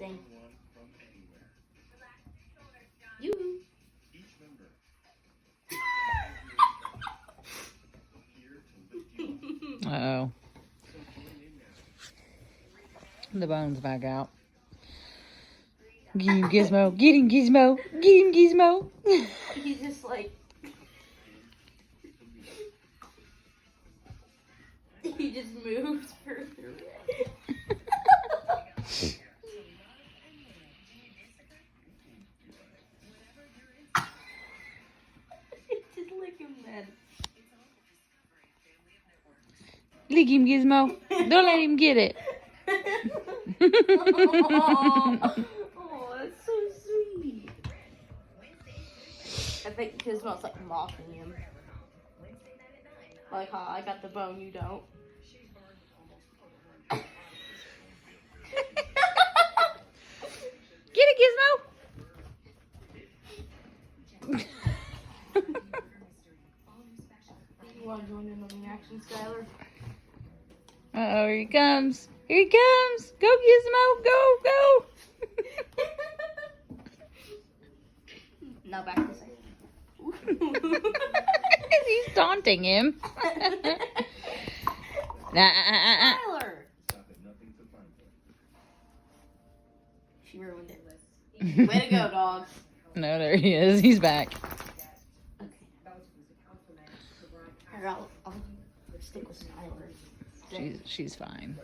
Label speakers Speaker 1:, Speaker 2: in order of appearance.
Speaker 1: Zane. You.
Speaker 2: Uh-oh. The bone's back out. Get him, Gizmo. Get him, Gizmo. Get him, Gizmo.
Speaker 1: He's just like... he just moves further away. Just lick him then.
Speaker 2: Lick him, Gizmo. Don't let him get it.
Speaker 1: Oh, that's so sweet. I think Gizmo's like mocking him. Like, I got the bone, you don't.
Speaker 2: Get it, Gizmo.
Speaker 1: You want to join in on the action, Skylar?
Speaker 2: Uh-oh, here he comes. Here he comes. Go, Gizmo. Go, go.
Speaker 1: Now back to Zane.
Speaker 2: He's taunting him.
Speaker 1: Skylar! She ruined it. Way to go, dog.
Speaker 2: No, there he is. He's back.
Speaker 1: Okay. I'll stick with Skylar.
Speaker 2: She's fine.